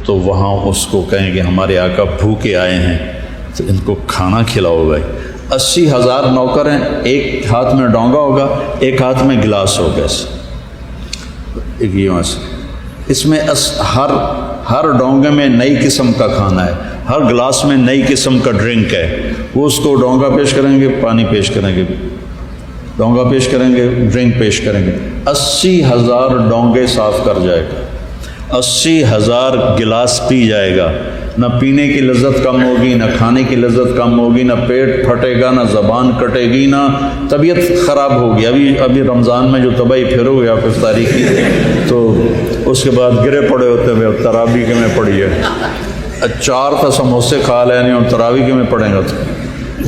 تو وہاں اس کو کہیں کہ ہمارے آقا بھوکے آئے ہیں تو ان کو کھانا کھلاؤ بھائی. 80,000 نوکر ہیں، ایک ہاتھ میں ڈونگا ہوگا، ایک ہاتھ میں گلاس ہوگا، ایک یوں سے. اس میں ہر ڈونگے میں نئی قسم کا کھانا ہے، ہر گلاس میں نئی قسم کا ڈرنک ہے. وہ اس کو ڈونگا پیش کریں گے، پانی پیش کریں گے، ڈونگا پیش کریں گے، ڈرنک پیش کریں گے. 80,000 ڈونگے صاف کر جائے گا، 80,000 گلاس پی جائے گا. نہ پینے کی لذت کم ہوگی، نہ کھانے کی لذت کم ہوگی، نہ پیٹ پھٹے گا، نہ زبان کٹے گی، نہ طبیعت خراب ہوگی. ابھی رمضان میں جو تباہی پھیرو گے آپ افطاری کی، تو اس کے بعد گرے پڑے ہوتے ہیں تراویح کے میں پڑھی ہے. 4 تا سموسے کھا لینے اور تراویح کے میں پڑھیں گا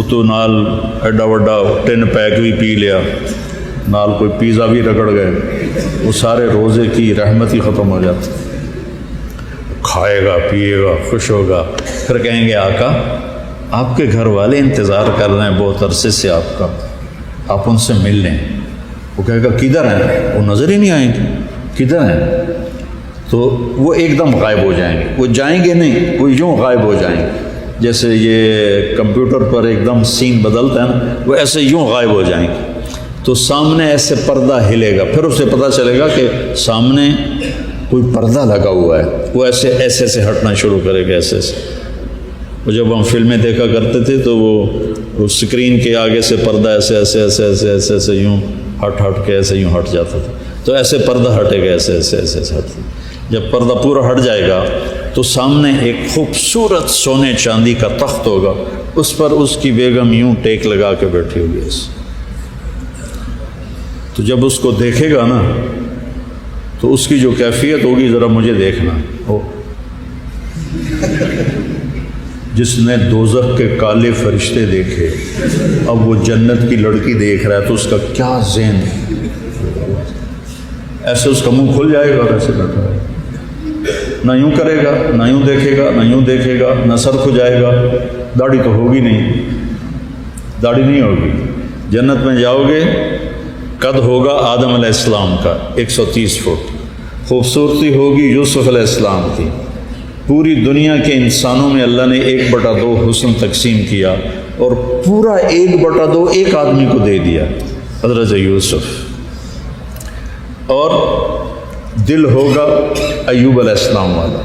تو نال ایڈا وڈا 10 پیک بھی پی لیا، نال کوئی پیزا بھی رگڑ گئے، وہ سارے روزے کی رحمت ہی ختم ہو جاتی. کھائے گا، پیے گا، خوش ہوگا. پھر کہیں گے آقا آپ کے گھر والے انتظار کر رہے ہیں بہت عرصے سے آپ کا، آپ ان سے مل لیں. وہ کہے گا کدھر ہیں؟ وہ نظر ہی نہیں آئیں گے، کدھر ہیں؟ تو وہ ایک دم غائب ہو جائیں گے. وہ جائیں گے نہیں، وہ یوں غائب ہو جائیں گے. جیسے یہ کمپیوٹر پر ایک دم سین بدلتا ہے نا، وہ ایسے یوں غائب ہو جائیں گے. تو سامنے ایسے پردہ ہلے گا، پھر اسے پتہ چلے گا کہ سامنے کوئی پردہ لگا ہوا ہے. وہ ایسے سے ہٹنا شروع کرے گا، ایسے سے. وہ جب ہم فلمیں دیکھا کرتے تھے تو وہ اسکرین کے آگے سے پردہ ایسے یوں ہٹ کے ایسے یوں ہٹ جاتا تھا. تو ایسے پردہ ہٹے گا، ایسے ہٹتے. جب پردہ پورا ہٹ جائے گا تو سامنے ایک خوبصورت سونے چاندی کا تخت ہوگا، اس پر اس کی بیگم یوں ٹیک لگا کے بیٹھی ہوگی ایسے. تو جب اس کو دیکھے گا نا تو اس کی جو کیفیت ہوگی ذرا مجھے دیکھنا ہو. جس نے دوزخ کے کالے فرشتے دیکھے اب وہ جنت کی لڑکی دیکھ رہا ہے تو اس کا کیا ذہن، ایسے اس کا منہ کھل جائے گا اور ایسے بیٹھا ہے. نہ یوں کرے گا، نہ یوں دیکھے گا، نہ یوں دیکھے گا، نہ سر کھجائے گا. داڑھی تو ہوگی نہیں، داڑھی نہیں ہوگی. جنت میں جاؤ گے، قد ہوگا آدم علیہ السلام کا 130 فٹ، خوبصورتی ہوگی یوسف علیہ السلام کی. پوری دنیا کے انسانوں میں اللہ نے 1/2 حسن تقسیم کیا اور پورا 1/2 ایک آدمی کو دے دیا، حضرت یوسف. اور دل ہوگا ایوب علیہ السلام والا،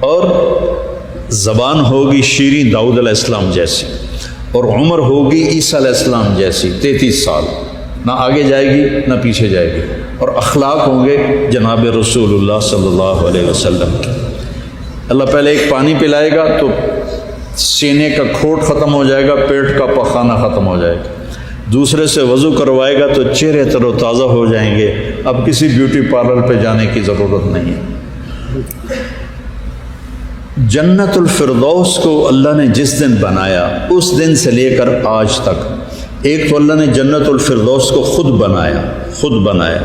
اور زبان ہوگی شیریں داؤد علیہ السلام جیسی، اور عمر ہوگی عیسیٰ علیہ السلام جیسی 33 سال، نہ آگے جائے گی نہ پیچھے جائے گی. اور اخلاق ہوں گے جناب رسول اللہ صلی اللہ علیہ وسلم کے. اللہ پہلے ایک پانی پلائے گا تو سینے کا کھوٹ ختم ہو جائے گا، پیٹ کا پخانہ ختم ہو جائے گا. دوسرے سے وضو کروائے گا تو چہرے تر و تازہ ہو جائیں گے. اب کسی بیوٹی پارلر پہ جانے کی ضرورت نہیں ہے. جنت الفردوس کو اللہ نے جس دن بنایا اس دن سے لے کر آج تک، ایک تو اللہ نے جنت الفردوس کو خود بنایا،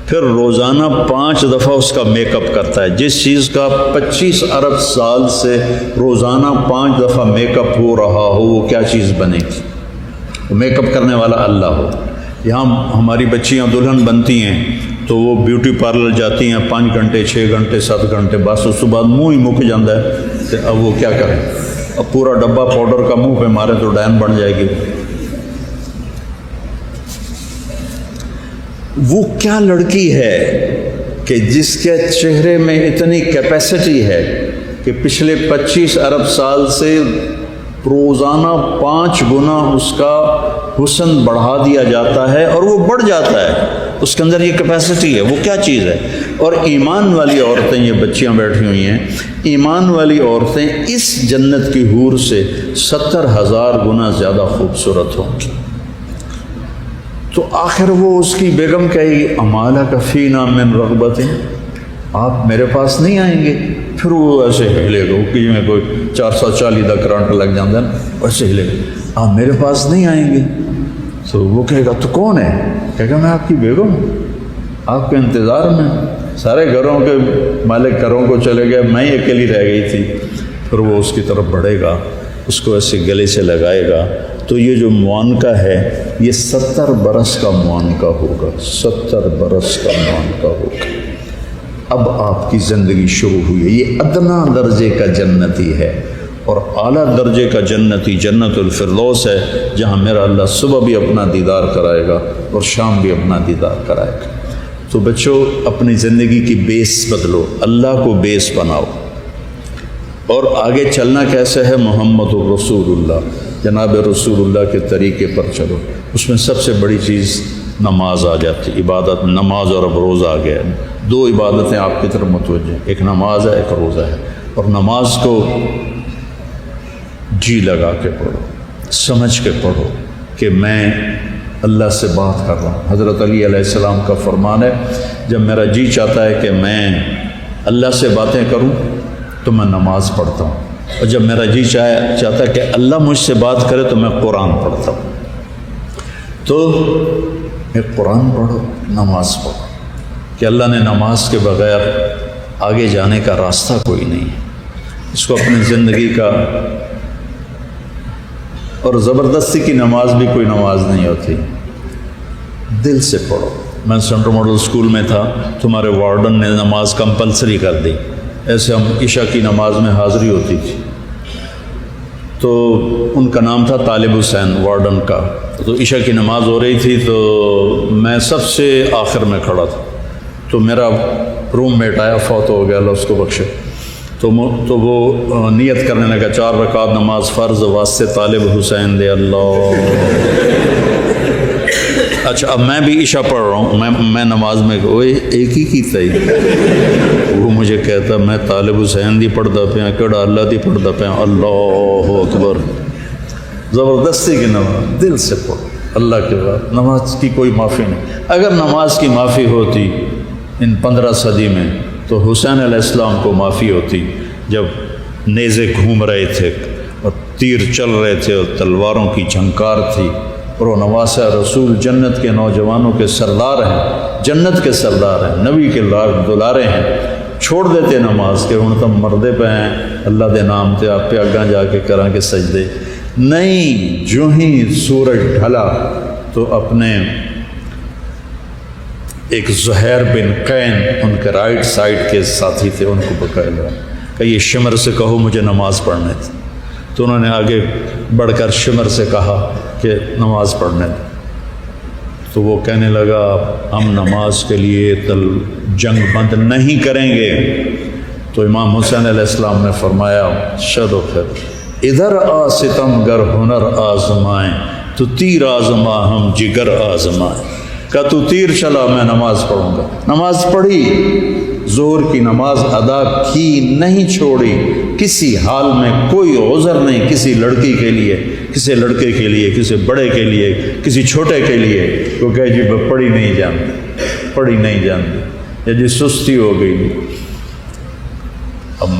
پھر روزانہ 5 دفعہ اس کا میک اپ کرتا ہے. جس چیز کا 25 ارب سال سے روزانہ 5 دفعہ میک اپ ہو رہا ہو وہ کیا چیز بنے گی؟ میک اپ کرنے والا اللہ ہو. یہاں ہماری بچیاں دلہن بنتی ہیں تو وہ بیوٹی پارلر جاتی ہیں 5 گھنٹے 6 گھنٹے 7 گھنٹے، بس اس کے بعد منہ ہی مک جاتا ہے. تو اب وہ کیا کریں؟ اب پورا ڈبہ پاؤڈر کا منہ پہ مارے تو ڈین بن جائے گی. وہ کیا لڑکی ہے کہ جس کے چہرے میں اتنی کیپیسٹی ہے کہ پچھلے 25 ارب سال سے روزانہ 5 گنا اس کا حسن بڑھا دیا جاتا ہے اور وہ بڑھ جاتا ہے. اس کے اندر یہ کیپیسٹی ہے. وہ کیا چیز ہے؟ اور ایمان والی عورتیں، یہ بچیاں بیٹھی ہوئی ہیں، ایمان والی عورتیں اس جنت کی حور سے 70,000 گنا زیادہ خوبصورت ہوں گی. تو آخر وہ اس کی بیگم کہے گی امالہ کا فینا من رغبتیں، آپ میرے پاس نہیں آئیں گے؟ پھر وہ ایسے ہلے گا، کہ میں کوئی 440 کا کرنٹ لگ جاتا ہے نا، ایسے ہلے گا، آپ میرے پاس نہیں آئیں گے. تو وہ کہے گا تو کون ہے؟ کہے گا میں آپ کی بیگم ہوں، آپ کے انتظار میں. سارے گھروں کے مالک گھروں کو چلے گئے، میں ہی اکیلی رہ گئی تھی. پھر وہ اس کی طرف بڑھے گا، اس کو ایسے گلے سے لگائے گا. تو یہ جو معانقہ ہے یہ 70 برس کا معانقہ ہوگا، 70 برس کا معانقہ ہوگا. اب آپ کی زندگی شروع ہوئی ہے۔ یہ ادنا درجے کا جنتی ہے، اور اعلیٰ درجے کا جنتی جنت الفردوس ہے، جہاں میرا اللہ صبح بھی اپنا دیدار کرائے گا اور شام بھی اپنا دیدار کرائے گا۔ تو بچوں، اپنی زندگی کی بیس بدلو، اللہ کو بیس بناؤ، اور آگے چلنا کیسے ہے؟ محمد الرسول اللہ، جناب رسول اللہ کے طریقے پر چلو۔ اس میں سب سے بڑی چیز نماز آ جاتی، عبادت، نماز اور اب روزہ آ گیا۔ دو عبادتیں آپ کی طرف متوجہ ہیں، ایک نماز ہے، ایک روزہ ہے، اور نماز کو جی لگا کے پڑھو، سمجھ کے پڑھو کہ میں اللہ سے بات کر رہا ہوں۔ حضرت علی علیہ السلام کا فرمان ہے، جب میرا جی چاہتا ہے کہ میں اللہ سے باتیں کروں تو میں نماز پڑھتا ہوں، اور جب میرا جی چاہتا ہے کہ اللہ مجھ سے بات کرے تو میں قرآن پڑھتا ہوں۔ تو ایک قرآن پڑھو، نماز پڑھو، کہ اللہ نے نماز کے بغیر آگے جانے کا راستہ کوئی نہیں ہے۔ اس کو اپنی زندگی کا، اور زبردستی کی نماز بھی کوئی نماز نہیں ہوتی، دل سے پڑھو۔ میں سینٹرل ماڈل اسکول میں تھا، تمہارے وارڈن نے نماز کمپلسری کر دی، ایسے ہم عشاء کی نماز میں حاضری ہوتی تھی، تو ان کا نام تھا طالب حسین، وارڈن کا۔ تو عشاء کی نماز ہو رہی تھی تو میں سب سے آخر میں کھڑا تھا، تو میرا روم میٹ آیا، فوت ہو گیا، اللہ اس کو بخشے، تو وہ نیت کرنے لگا 4 رکعت نماز فرض واسطے طالب حسین دے اللہ۔ اچھا، اب میں بھی عشاء پڑھ رہا ہوں، میں نماز میں ایک ہی کی تھی، وہ مجھے کہتا میں طالب حسین دی پڑھتا پیا، کہڑا اللہ دی پڑھتا پیا، اللہ اکبر۔ زبردستی کی نماز دل سے پڑھو، اللہ کے بعد نماز کی کوئی معافی نہیں۔ اگر نماز کی معافی ہوتی ان 15 صدی میں تو حسین علیہ السلام کو معافی ہوتی، جب نیزے گھوم رہے تھے اور تیر چل رہے تھے اور تلواروں کی جھنکار تھی، اور وہ نواسہ رسول جنت کے نوجوانوں کے سردار ہیں، جنت کے سردار ہیں، نبی کے دلارے ہیں، چھوڑ دیتے نماز کے ہوں تم مردے پہ ہیں، اللہ دے نام تے آپ پہ اگاں جا کے کراں کے سجدے نہیں۔ جو ہی سورج ڈھلا تو اپنے ایک زہیر بن قین ان کے رائٹ سائڈ کے ساتھی تھے، ان کو بکایا کہ یہ شمر سے کہو مجھے نماز پڑھنے تھی، تو انہوں نے آگے بڑھ کر شمر سے کہا کہ نماز پڑھنے تھی، تو وہ کہنے لگا ہم نماز کے لیے جنگ بند نہیں کریں گے۔ تو امام حسین علیہ السلام نے فرمایا شد و خیر، ادھر آ ستم گر ہنر آزمائیں، تو تیر آزما ہم جگر آزمائیں۔ کہ تو تیر چلا میں نماز پڑھوں گا۔ نماز پڑھی، ظہر کی نماز ادا کی، نہیں چھوڑی، کسی حال میں کوئی عذر نہیں کسی لڑکی کے لیے، کسی لڑکے کے لیے، کسی بڑے کے لیے، کسی چھوٹے کے لیے، وہ کہے جی پڑھی نہیں جانتی، پڑھی نہیں جانتی، یا جی سستی ہو گئی۔ اب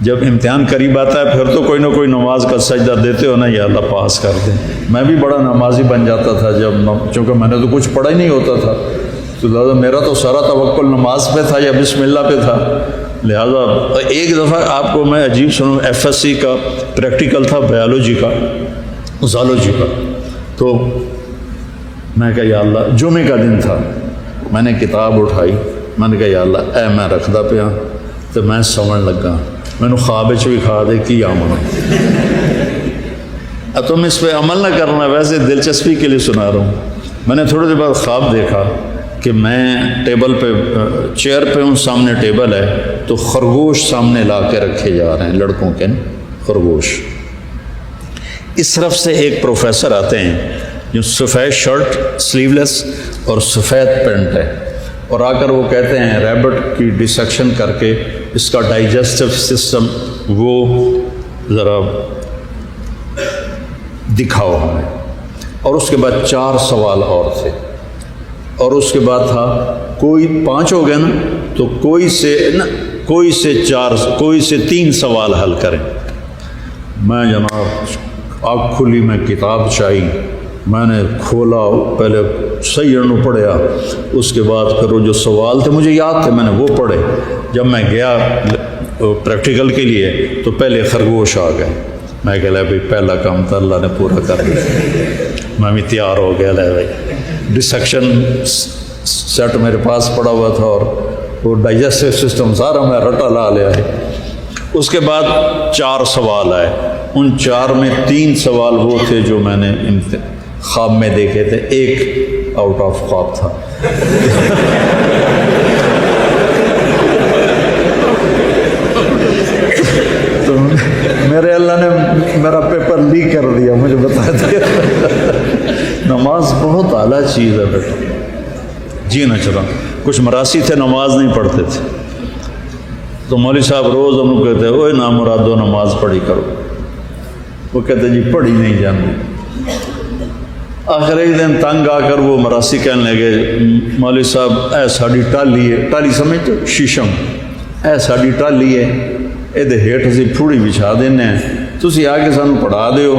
جب امتحان قریب آتا ہے پھر تو کوئی نہ کوئی نماز کا سجدہ دیتے ہو نا، یا اللہ پاس کر دیں۔ میں بھی بڑا نمازی بن جاتا تھا جب، چونکہ میں نے تو کچھ پڑھا ہی نہیں ہوتا تھا، تو لہٰذا میرا تو سارا توکل نماز پہ تھا یا بسم اللہ پہ تھا۔ لہٰذا ایک دفعہ آپ کو میں عجیب سنوں، FSC کا پریکٹیکل تھا بایولوجی کا، زالوجی کا، تو میں کہا یا اللہ، جمعے کا دن تھا، میں نے کتاب اٹھائی، میں نے کہا یا اللہ اے میں رکھدا پیا، تو میں سمجھ لگا میں نے خواب بھی کھا دے کی آمنا۔ اب تم اس پہ عمل نہ کرنا، ویسے دلچسپی کے لیے سنا رہا ہوں۔ میں نے تھوڑی دیر بعد خواب دیکھا کہ میں ٹیبل پہ، چیئر پہ ہوں، سامنے ٹیبل ہے، تو خرگوش سامنے لا کے رکھے جا رہے ہیں، لڑکوں کے خرگوش۔ اس طرف سے ایک پروفیسر آتے ہیں جو سفید شرٹ سلیو لیس اور سفید پینٹ ہے، اور آ کر وہ کہتے ہیں ریبٹ کی ڈسیکشن کر کے اس کا ڈائجسٹو سسٹم وہ ذرا دکھاؤ ہمیں۔ اور اس کے بعد 4 سوال اور تھے، اور اس کے بعد تھا کوئی 5 ہو گئے نا، تو کوئی سے 3 سوال حل کریں۔ میں جناب آنکھ کھلی، میں کتاب چاہی، میں نے کھولا، پہلے صحیح انو پڑھیا، اس کے بعد پھر وہ جو سوال تھے مجھے یاد تھے، میں نے وہ پڑھے۔ جب میں گیا پریکٹیکل کے لیے تو پہلے خرگوش آ گئے، میں کہہ لیا بھائی پہلا کام تو اللہ نے پورا کر دیا، میں بھی تیار ہو گیا، لے بھائی ڈسیکشن سیٹ میرے پاس پڑا ہوا تھا، اور وہ ڈائجسٹو سسٹم سارا میں رٹا لا لیا ہے۔ اس کے بعد 4 سوال آئے، ان 4 میں 3 سوال وہ تھے جو میں نے خواب میں دیکھے تھے، ایک آؤٹ آف خواب تھا۔ تو میرے اللہ نے میرا پیپر لیک کر دیا، مجھے بتا دیا۔ نماز بہت اعلیٰ چیز ہے بیٹا، جی نہ چلا۔ کچھ مراسی تھے نماز نہیں پڑھتے تھے، تو مولوی صاحب روز ہم لوگ کہتے اوے نامرادو نماز پڑھی کرو، وہ کہتے جی پڑھی نہیں جاندی۔ آخر ایک دن تنگ آ کر وہ مراسی کہنے لگے مولوی صاحب اے ساڑی ٹالی ہے، ٹالی سمجھتے شیشم، اے ساڑی ٹالی ہے، یہ ہیٹ اسی پھوڑی بچھا دینے ہیں، تسی آ کے سانو پڑھا دیو۔